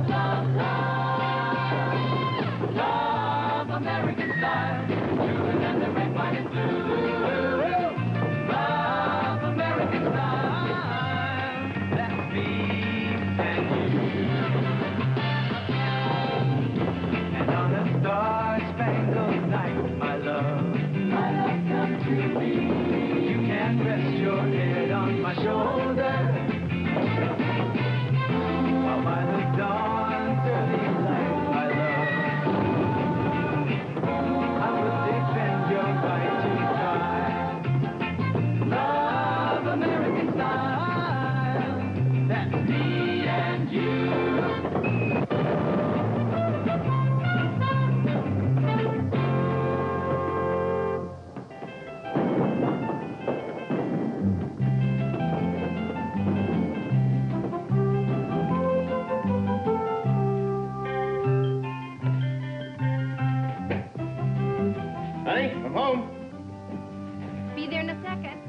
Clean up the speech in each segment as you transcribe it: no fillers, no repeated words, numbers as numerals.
love, love. Love American style. Bluer than the red, white, and blue. Love American style. That's me and you. And on a star-spangled night, my love come to me. You can rest your head on my shoulder. While by the dawn's early light, my love, I would defend your right to cry. Love American style. That's me and you. Honey, I'm home. Be there in a second.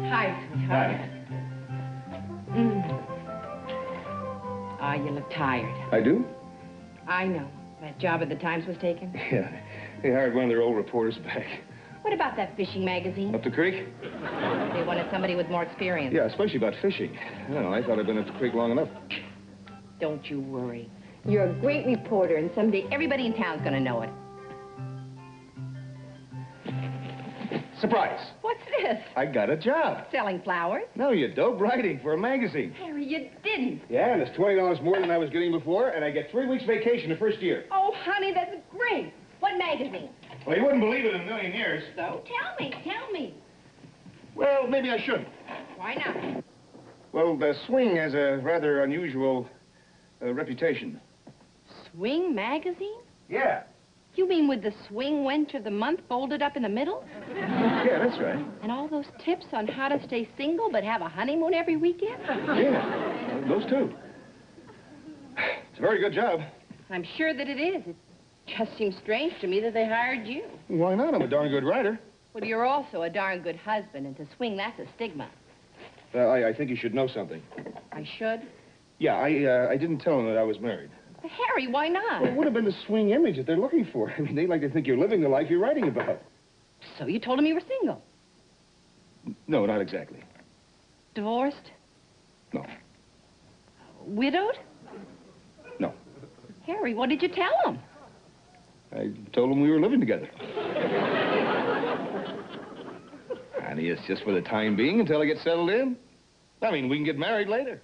Hi, sweetheart. Hi. Ah, you look tired. I do? I know. That job at the Times was taken. Yeah. They hired one of their old reporters back. What about that fishing magazine? Up the creek? They wanted somebody with more experience. Yeah, especially about fishing. I don't know, I thought I'd been up the creek long enough. Don't you worry. You're a great reporter, and someday everybody in town's gonna know it. Surprise. What's this? I got a job. Selling flowers? No, you dope, writing for a magazine. Harry, you didn't. Yeah, and it's $20 more than I was getting before, and I get 3 weeks vacation the first year. Oh, honey, that's great. What magazine? Well, you wouldn't believe it in a million years. So? Tell me. Well, maybe I shouldn't. Why not? Well, the Swing has a rather unusual reputation. Swing magazine? Yeah. You mean with the swing wench of the month folded up in the middle? Yeah, that's right. And all those tips on how to stay single but have a honeymoon every weekend? Yeah, those two. It's a very good job. I'm sure that it is. It just seems strange to me that they hired you. Why not? I'm a darn good writer. Well, you're also a darn good husband, and to swing, that's a stigma. I think you should know something. I should? Yeah, I didn't tell them that I was married. But Harry, why not? Well, it would have been the swing image that they're looking for. I mean, they like to think you're living the life you're writing about. So you told him you were single? No, not exactly. Divorced? No. Widowed? No. Harry, what did you tell him? I told them we were living together. Honey, it's just for the time being until I get settled in. I mean, we can get married later.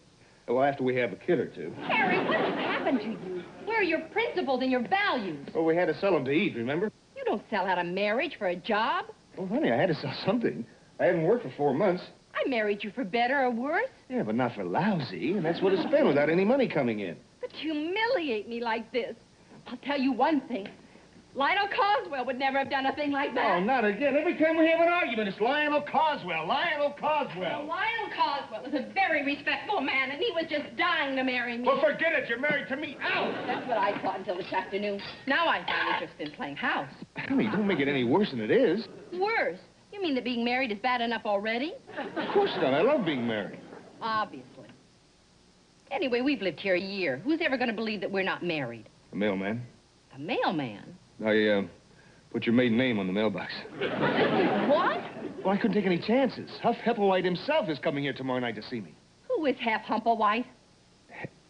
Well, after we have a kid or two. Harry, what has happened to you? Where are your principles and your values? Well, we had to sell them to eat, remember? You don't sell out a marriage for a job. Well, honey, I had to sell something. I haven't worked for 4 months. I married you for better or worse. Yeah, but not for lousy, and that's what it's been without any money coming in. But you humiliate me like this. I'll tell you one thing. Lionel Coswell would never have done a thing like that. Oh, not again. Every time we have an argument, it's Lionel Coswell. Lionel Coswell. Well, Lionel Coswell is a very respectable man, and he was just dying to marry me. Well, forget it. You're married to me. Ow! That's what I thought until this afternoon. Now I find interest in playing house. Honey, don't make it any worse than it is. Worse? You mean that being married is bad enough already? Of course not. I love being married. Obviously. Anyway, we've lived here a year. Who's ever going to believe that we're not married? A mailman. A mailman? I, put your maiden name on the mailbox. What? Well, I couldn't take any chances. Huff Hepplewhite himself is coming here tomorrow night to see me. Who is Hepplewhite?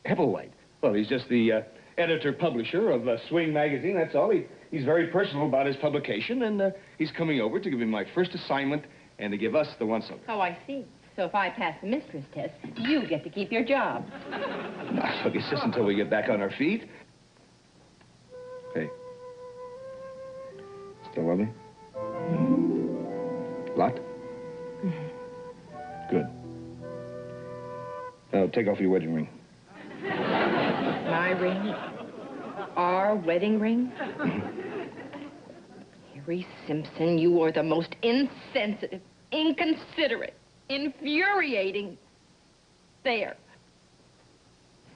Hepplewhite? Well, he's just the editor-publisher of Swing magazine, that's all. He's very personal about his publication, and he's coming over to give me my first assignment and to give us the once-over. Oh, I see. So if I pass the mistress test, you get to keep your job. No, look, it's just until we get back on our feet. Hey. Still love me? Lot? Good. Now, take off your wedding ring. My ring? Our wedding ring? Harry Simpson, you are the most insensitive, inconsiderate, infuriating... There.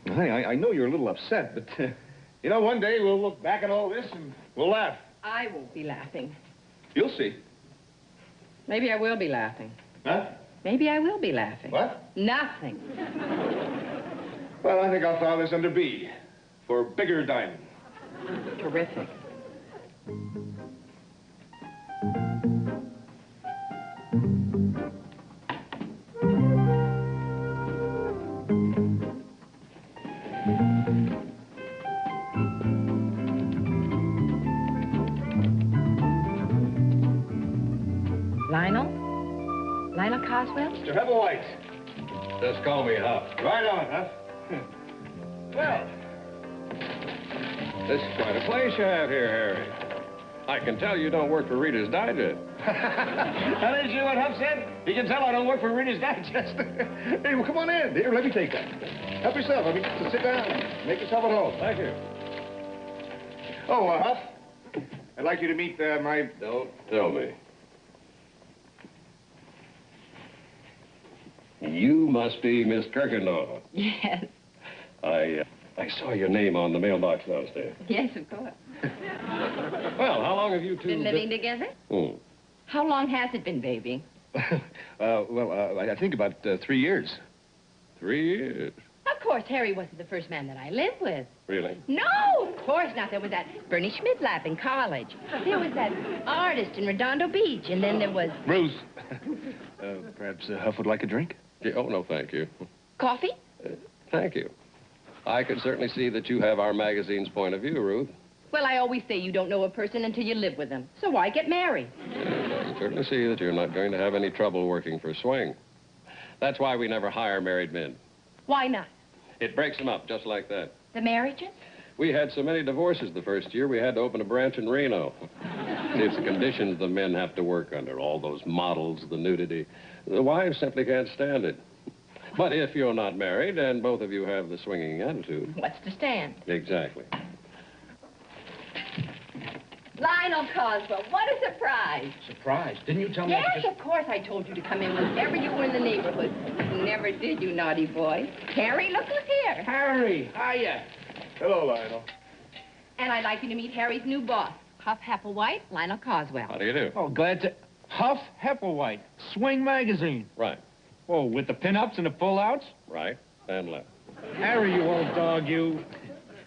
Hey, I know you're a little upset, but, you know, one day we'll look back at all this and we'll laugh. I won't be laughing. You'll see. Maybe I will be laughing. Huh? Maybe I will be laughing. What? Nothing. Well, I think I'll file this under B for bigger diamond. Terrific. Lionel? Lionel Coswell? Mr. Hepplewhite. Just call me Huff. Right on, Huff. Well, This is quite a place you have here, Harry. I can tell you don't work for Reader's Digest. that ain't you what Huff said? You can tell I don't work for Reader's Digest. Hey, well, come on in. Here, let me take that. Help yourself. Let me sit down. Make yourself at home. Thank you. Oh, Huff, I'd like you to meet my... Don't tell me. You must be Miss Kirkendall. Yes. I saw your name on the mailbox downstairs. Yes, of course. Well, how long have you two... Been living together? How long has it been, baby? I think about 3 years. 3 years. Of course, Harry wasn't the first man that I lived with. Really? No, of course not. There was that Bernie Schmidlap in college. There was that artist in Redondo Beach, and then there was... Ruth. Perhaps Huff would like a drink? Yeah, oh, no, thank you. Coffee? Thank you. I can certainly see that you have our magazine's point of view, Ruth. Well, I always say you don't know a person until you live with them. So why get married? I can certainly see that you're not going to have any trouble working for Swing. That's why we never hire married men. Why not? It breaks them up just like that. The marriages? We had so many divorces the first year, we had to open a branch in Reno. It's the conditions the men have to work under, all those models, the nudity. The wives simply can't stand it. But if you're not married and both of you have the swinging attitude... What's to stand? Exactly. Lionel Coswell, what a surprise. Surprise? Didn't you tell me? Yes, of course I told you to come in whenever you were in the neighborhood. You never did, you naughty boy. Harry, look who's here. Harry, hiya. Hello, Lionel. And I'd like you to meet Harry's new boss, Huff Hepplewhite, Lionel Coswell. How do you do? Oh, glad to... Huff Hepplewhite, Swing Magazine. Right, Oh, with the pin-ups and the pull-outs? right, and left. Harry, you old dog, you.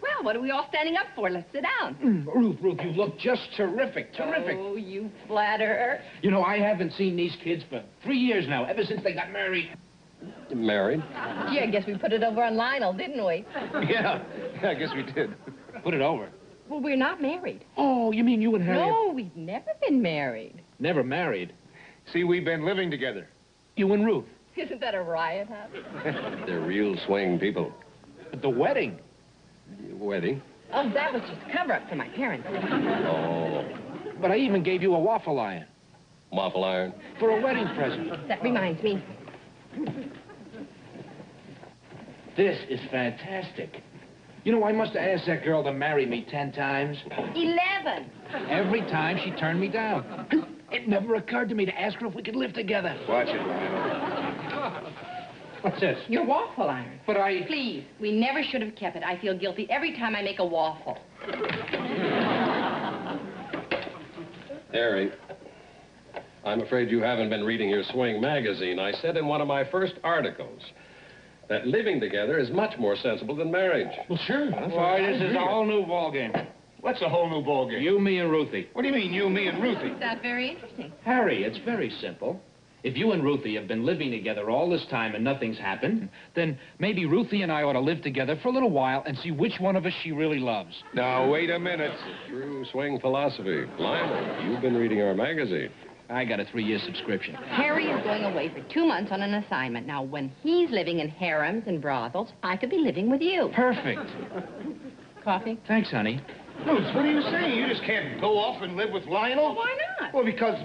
Well, what are we all standing up for? Let's sit down. Ruth, you look just terrific, terrific. Oh, you flatterer. You know, I haven't seen these kids for 3 years now, ever since they got married. Married? Gee, I guess we put it over on Lionel, didn't we? Yeah, I guess we did. Put it over. Well, we're not married. Oh, you mean you and Harry... No, we've never been married. Never married. See, we've been living together. You and Ruth. Isn't that a riot, Huff? They're real swing people. At the wedding. Wedding? Oh, that was just a cover-up for my parents. Oh, But I even gave you a waffle iron waffle iron? for a wedding present. That reminds me. This is fantastic. You know, I must have asked that girl to marry me 10 times. 11. Every time she turned me down. It never occurred to me to ask her if we could live together. Watch it, Lionel. What's this? Your waffle iron. But I... Please, we never should have kept it. I feel guilty every time I make a waffle. Harry, I'm afraid you haven't been reading your Swing magazine. I said in one of my first articles that living together is much more sensible than marriage. Well, sure. Why, this is a whole new ballgame. What's a whole new ballgame? You, me, and Ruthie. What do you mean, you, me, and Ruthie? That's very interesting. Harry, it's very simple. If you and Ruthie have been living together all this time and nothing's happened, then maybe Ruthie and I ought to live together for a little while and see which one of us she really loves. Now, wait a minute. True Swing philosophy. Lionel, you've been reading our magazine. I got a 3-year subscription. Harry is going away for 2 months on an assignment. Now, when he's living in harems and brothels, I could be living with you. Perfect. Coffee? Thanks, honey. Ruth, what are you saying? You just can't go off and live with Lionel? Why not? Well, because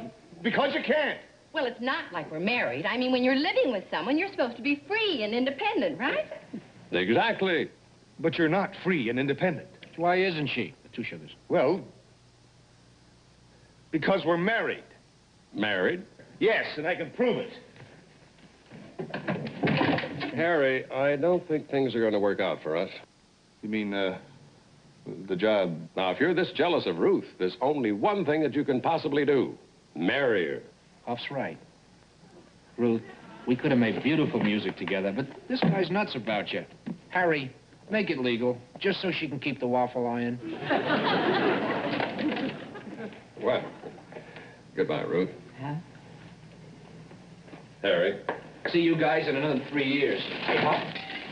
you can't. Well, it's not like we're married. I mean, when you're living with someone, you're supposed to be free and independent, right? Exactly. But you're not free and independent. Why isn't she? 2 sugars. Well, because we're married. Married? Yes, and I can prove it. Harry, I don't think things are going to work out for us. You mean, the job? Now, if you're this jealous of Ruth, there's only one thing that you can possibly do. Marry her. Huff's right. Ruth, We could have made beautiful music together, but this guy's nuts about you. Harry, make it legal, just so she can keep the waffle iron. Well, goodbye, Ruth. Huh? Harry. See you guys in another 3 years. Hey, Huff,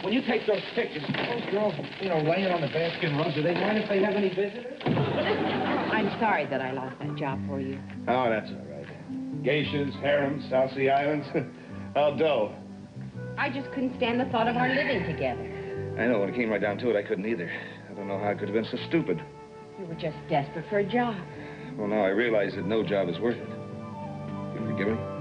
when you take those pictures, those girls, laying on the baskin rugs, do they mind if they have any visitors? I'm sorry that I lost that job for you. Oh, that's all right. Geishas, harems, South Sea Islands. How dull. I just couldn't stand the thought of our living together. I know, when it came right down to it, I couldn't either. I don't know how I could have been so stupid. You were just desperate for a job. Well, now I realize that no job is worth it. You forgive me?